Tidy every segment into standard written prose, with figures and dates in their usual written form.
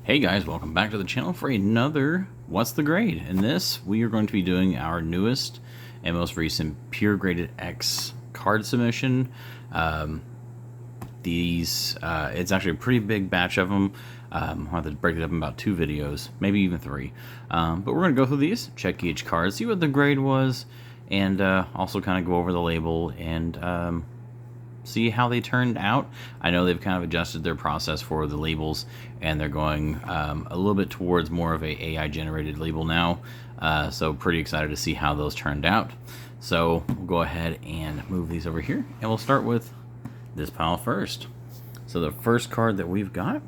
Hey guys, welcome back to the channel for another What's the Grade? In this, we are going to be doing our newest and most recent Pure Graded X card submission. It's actually a pretty big batch of them. I'll have to break it up in about 2 videos, maybe even 3. But we're going to go through these, check each card, see what the grade was, and also kind of go over the label and see how they turned out. I know they've kind of adjusted their process for the labels, and they're going a little bit towards more of a AI generated label now. So pretty excited to see how those turned out. So we'll go ahead and move these over here, and we'll start with this pile first. So the first card that we've got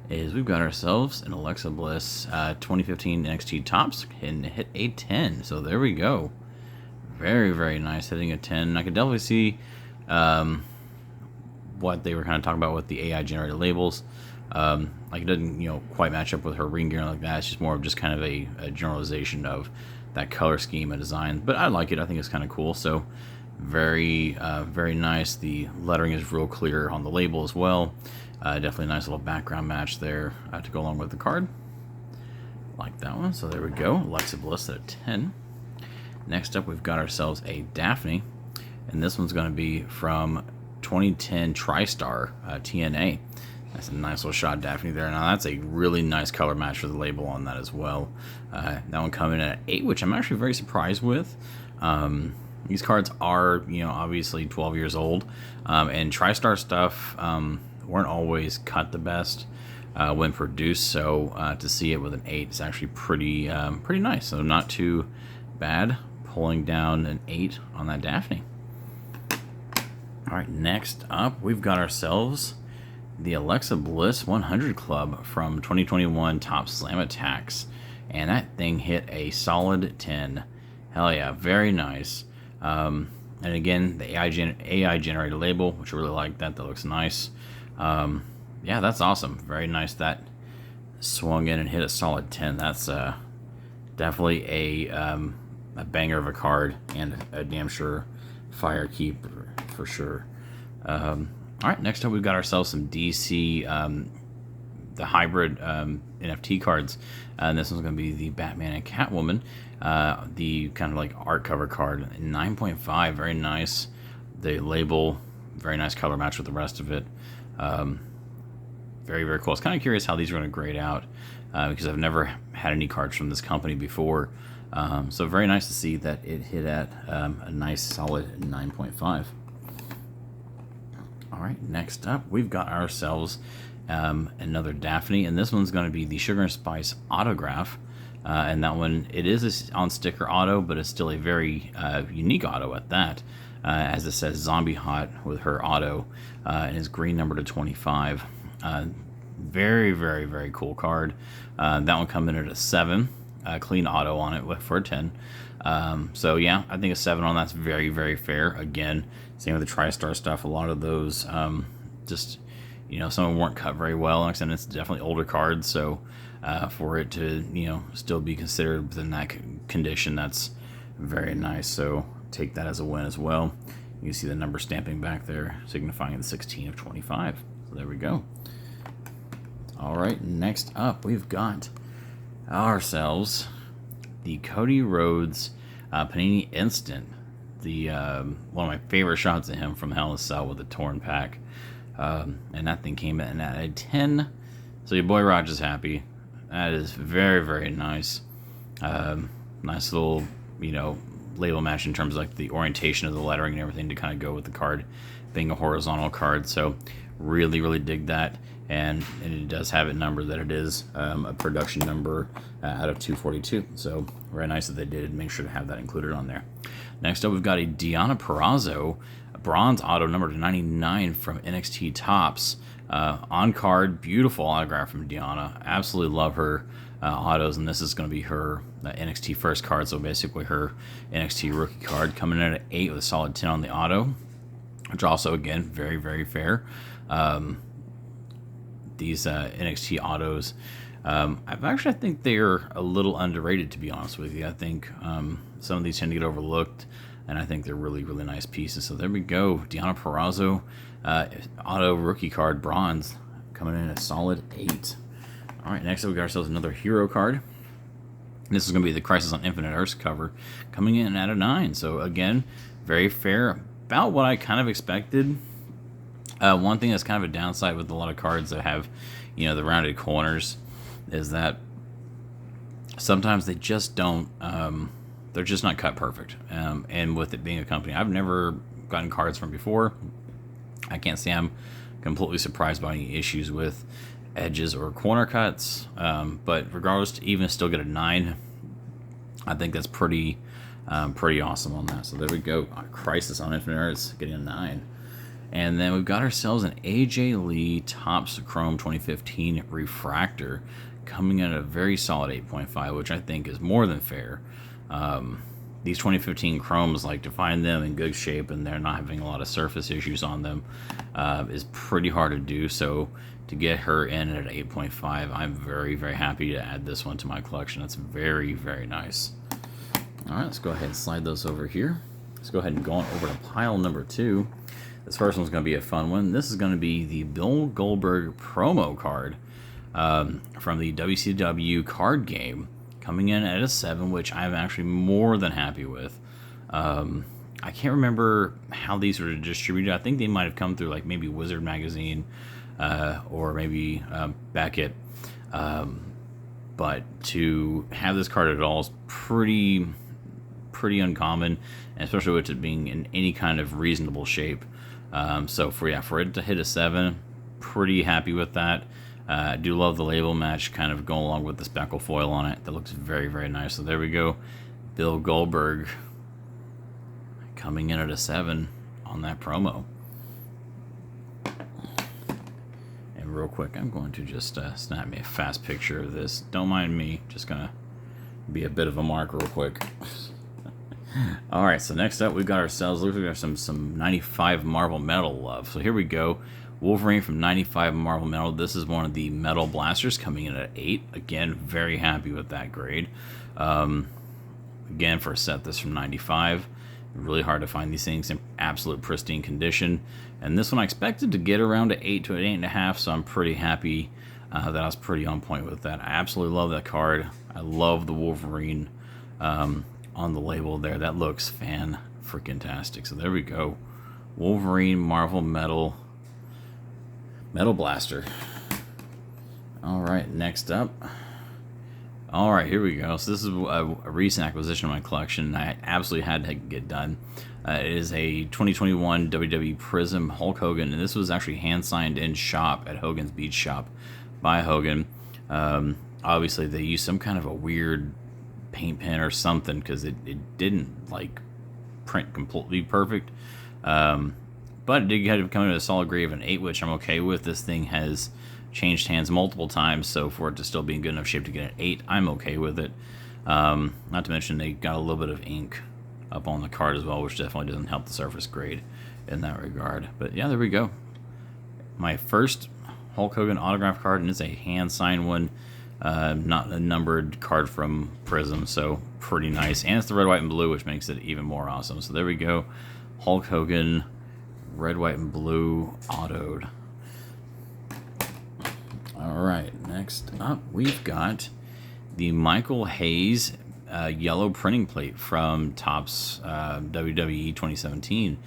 is we've got ourselves an Alexa Bliss 2015 NXT Tops, and hit a 10. So there we go. Very, very nice, hitting a 10. I could definitely see what they were kind of talking about with the AI generated labels. Like it doesn't, quite match up with her ring gear like that. It's just more of just kind of a generalization of that color scheme and design. But I like it. I think it's kind of cool. So very, very nice. The lettering is real clear on the label as well. Definitely a nice little background match there to go along with the card. Like that one. So there we go. Alexa Bliss at a 10. Next up, we've got ourselves a Daphne. And this one's going to be from 2010 TriStar TNA. That's a nice little shot Daphne there. Now that's a really nice color match for the label on that as well. That one coming in at 8, which I'm actually very surprised with. These cards are, obviously 12 years old. And TriStar stuff weren't always cut the best when produced. So to see it with an 8 is actually pretty nice. So not too bad, pulling down an 8 on that Daphne. All right, next up, we've got ourselves the Alexa Bliss 100 Club from 2021 Top Slam Attacks. And that thing hit a solid 10. Hell yeah, very nice. And again, the AI generated label, which I really like that. That looks nice. Yeah, that's awesome. Very nice. That swung in and hit a solid 10. That's definitely a banger of a card, and a damn sure fire keeper for sure. All right, next up we've got ourselves some DC, the hybrid NFT cards. And this one's going to be the Batman and Catwoman, the kind of like art cover card. 9.5, very nice. The label, very nice color match with the rest of it. Very, very cool. I was kind of curious how these are going to grade out because I've never had any cards from this company before. So very nice to see that it hit at a nice solid 9.5. All right, next up, we've got ourselves another Daphne, and this one's going to be the Sugar and Spice autograph. And that one, it is on sticker auto, but it's still a very unique auto at that, as it says Zombie Hot with her auto, and is green number to 25. Very, very, very cool card. That one coming in at a 7. Clean auto on it for a 10. So yeah, I think a 7 on that's very, very fair. Again, same with the TriStar stuff. A lot of those just, some of them weren't cut very well. Like I said, it's definitely older cards, so for it to, still be considered within that condition, that's very nice. So take that as a win as well. You can see the number stamping back there, signifying the 16 of 25. So there we go. All right, next up, we've got ourselves the Cody Rhodes Panini Instant, the one of my favorite shots of him from Hell in a Cell with the torn pack, and that thing came in at a 10. So your boy Roger's happy. That is very, very nice. Nice little label match in terms of like the orientation of the lettering and everything to kind of go with the card being a horizontal card. So really, really dig that. And it does have it numbered that it is a production number out of 242. So very nice that they did make sure to have that included on there. Next up, we've got a Deonna Purrazzo bronze auto number to 99 from NXT Tops. On card, beautiful autograph from Deonna. Absolutely love her autos, and this is going to be her NXT first card. So basically her NXT rookie card, coming in at 8 with a solid 10 on the auto, which also, again, very, very fair. These NXT autos, I think they're a little underrated, to be honest with you. I think some of these tend to get overlooked, and I think they're really, really nice pieces. So there we go. Deonna Purrazzo auto rookie card bronze coming in at a solid 8. All right, next up we got ourselves another hero card. This is going to be the Crisis on Infinite Earths cover, coming in at a 9. So again, very fair, about what I kind of expected. One thing that's kind of a downside with a lot of cards that have, the rounded corners, is that sometimes they just don't, they're just not cut perfect. And with it being a company I've never gotten cards from before, I can't say I'm completely surprised by any issues with edges or corner cuts. But regardless, to even still get a 9, I think that's pretty awesome on that. So there we go. Crisis on Infinite Earths getting a 9. And then we've got ourselves an AJ Lee Topps Chrome 2015 Refractor coming in at a very solid 8.5, which I think is more than fair. These 2015 Chromes, like, to find them in good shape and they're not having a lot of surface issues on them is pretty hard to do. So to get her in at 8.5, I'm very, very happy to add this one to my collection. That's very, very nice. All right, let's go ahead and slide those over here. Let's go ahead and go on over to pile number 2. This first one's going to be a fun one. This is going to be the Bill Goldberg promo card from the WCW card game, coming in at a 7, which I'm actually more than happy with. I can't remember how these were distributed. I think they might have come through like maybe Wizard Magazine or maybe Beckett. But to have this card at all is pretty uncommon, and especially with it being in any kind of reasonable shape. So for it to hit a 7, pretty happy with that. I do love the label match kind of going along with the speckle foil on it. That looks very, very nice. So there we go. Bill Goldberg coming in at a 7 on that promo. And real quick, I'm going to just snap me a fast picture of this. Don't mind me. Just going to be a bit of a mark real quick. All right, so next up we've got ourselves, looks like we have some 95 Marvel Metal love. So here we go. Wolverine from 95 Marvel Metal. This is one of the Metal Blasters coming in at 8. Again, very happy with that grade. Again, for a set this from 95. Really hard to find these things in absolute pristine condition. And this one I expected to get around to 8 to an 8.5, so I'm pretty happy that I was pretty on point with that. I absolutely love that card. I love the Wolverine on the label there. That looks fan-freaking-tastic. So there we go. Wolverine Marvel Metal Blaster. All right, next up. All right, here we go. So this is a recent acquisition of my collection. I absolutely had to get done. It is a 2021 WWE Prism Hulk Hogan, and this was actually hand-signed in shop at Hogan's Beach Shop by Hogan. Obviously, they used some kind of a weird paint pen or something because it didn't like print completely perfect. But it did have to come in a solid grade of an 8, which I'm okay with. This thing has changed hands multiple times, so for it to still be in good enough shape to get an 8, I'm okay with it. Not to mention they got a little bit of ink up on the card as well, which definitely doesn't help the surface grade in that regard. But yeah, there we go. My first Hulk Hogan autograph card, and it's a hand-signed one, not a numbered card from Prism, so pretty nice. And it's the red, white, and blue, which makes it even more awesome. So there we go. Hulk Hogan, red, white, and blue, autoed. All right, next up, we've got the Michael Hayes yellow printing plate from Topps WWE 2017.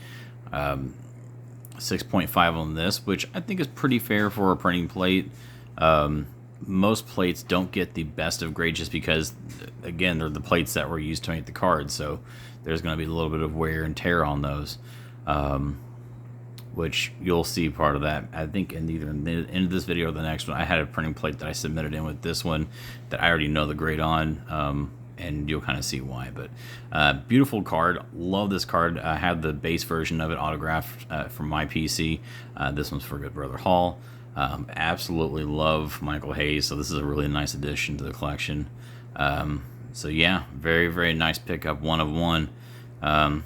6.5 on this, which I think is pretty fair for a printing plate. Most plates don't get the best of grade just because, again, they're the plates that were used to make the cards, so there's going to be a little bit of wear and tear on those, which you'll see part of that, I think, in either the end of this video or the next one. I had a printing plate that I submitted in with this one that I already know the grade on, and you'll kind of see why. But beautiful card. Love this card. I had the base version of it autographed from my PC. This one's for Good Brother Hall. Absolutely love Michael Hayes, so this is a really nice addition to the collection. So yeah, very, very nice pickup, 1 of 1. And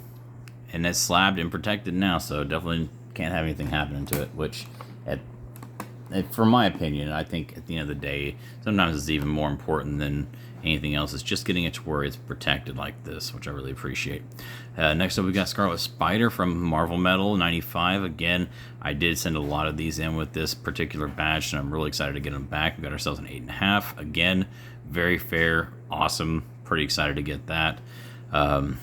it's slabbed and protected now, so definitely can't have anything happening to it, which for my opinion, I think at the end of the day, sometimes it's even more important than anything else. It's just getting it to where it's protected like this, which I really appreciate. Next up, we got Scarlet Spider from Marvel Metal 95. Again, I did send a lot of these in with this particular batch, and I'm really excited to get them back. We got ourselves an 8.5. Again, very fair, awesome. Pretty excited to get that. I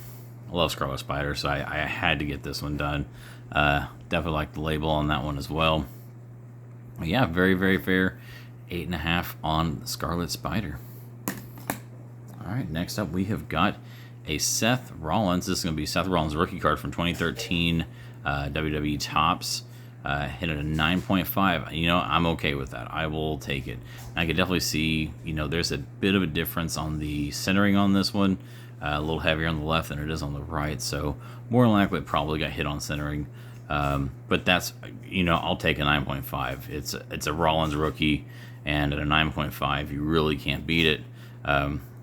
love Scarlet Spider, so I had to get this one done. Definitely like the label on that one as well. But yeah, very, very fair. 8.5 on Scarlet Spider. All right, next up we have got a Seth Rollins. This is going to be Seth Rollins rookie card from 2013 WWE Topps. Hit at a 9.5. You know, I'm okay with that. I will take it. I can definitely see, you know, there's a bit of a difference on the centering on this one. A little heavier on the left than it is on the right. So more than likely it probably got hit on centering. But that's, you know, I'll take a 9.5. It's a Rollins rookie, and at a 9.5, you really can't beat it.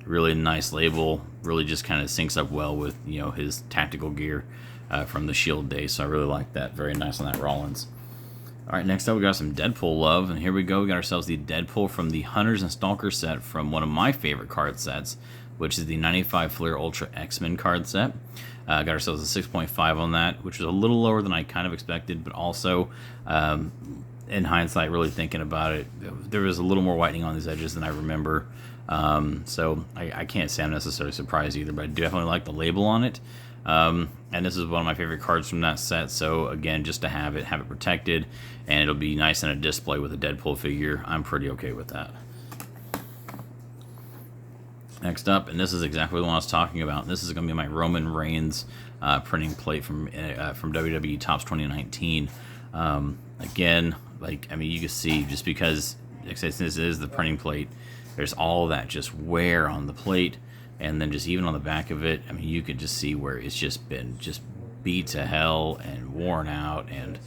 Really nice label. Really just kind of syncs up well with, you know, his tactical gear from the Shield days. So I really like that. Very nice on that Rollins. All right, next up we got some Deadpool love, and here we go. We got ourselves the Deadpool from the Hunters and Stalkers set from one of my favorite card sets, which is the 95 Fleer Ultra X-Men card set. Got ourselves a 6.5 on that, which was a little lower than I kind of expected, but also, in hindsight, really thinking about it, there was a little more whitening on these edges than I remember. So I can't say I'm necessarily surprised either, but I definitely like the label on it. And this is one of my favorite cards from that set, so again, just to have it protected, and it'll be nice in a display with a Deadpool figure, I'm pretty okay with that. Next up, and this is exactly the one I was talking about. This is going to be my Roman Reigns printing plate from WWE Topps 2019. Again, like, I mean, you can see, just because this is the printing plate, there's all that just wear on the plate, and then just even on the back of it, I mean, you could just see where it's just been beat to hell and worn out, and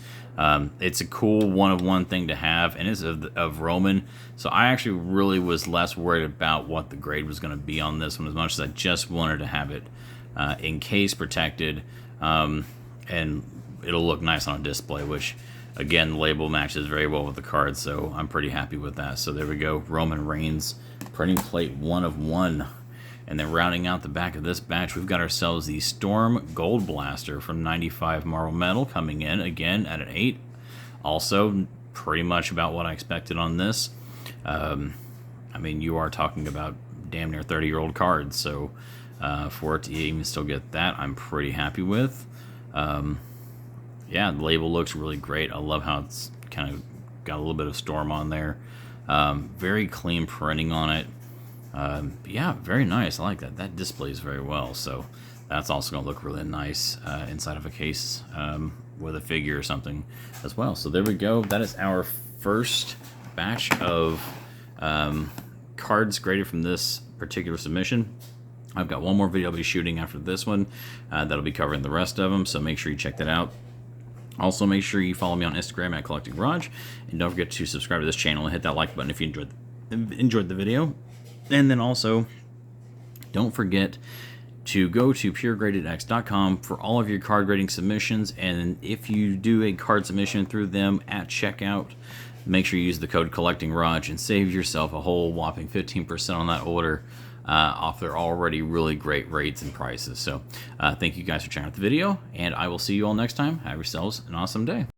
it's a cool one-of-one thing to have, and it's of Roman. So I actually really was less worried about what the grade was going to be on this one, as much as I just wanted to have it in case protected, and it'll look nice on a display, which again, the label matches very well with the card, so I'm pretty happy with that. So there we go, Roman Reigns printing plate 1/1. And then rounding out the back of this batch, we've got ourselves the Storm Gold Blaster from 95 Marvel Metal coming in, again, at an 8. Also, pretty much about what I expected on this. I mean, you are talking about damn near 30-year-old cards, so for it to even still get that, I'm pretty happy with. Yeah, the label looks really great. I love how it's kind of got a little bit of Storm on there. Very clean printing on it. Yeah, very nice. I like that. That displays very well, so that's also going to look really nice inside of a case with a figure or something as well. So there we go. That is our first batch of cards graded from this particular submission. I've got one more video I'll be shooting after this one that'll be covering the rest of them, so make sure you check that out. Also, make sure you follow me on Instagram at Collecting Garage, and don't forget to subscribe to this channel and hit that like button if you enjoyed the video. And then also, don't forget to go to puregradedx.com for all of your card grading submissions. And if you do a card submission through them at checkout, make sure you use the code CollectingRaj and save yourself a whole whopping 15% on that order off their already really great rates and prices. So thank you guys for checking out the video, and I will see you all next time. Have yourselves an awesome day.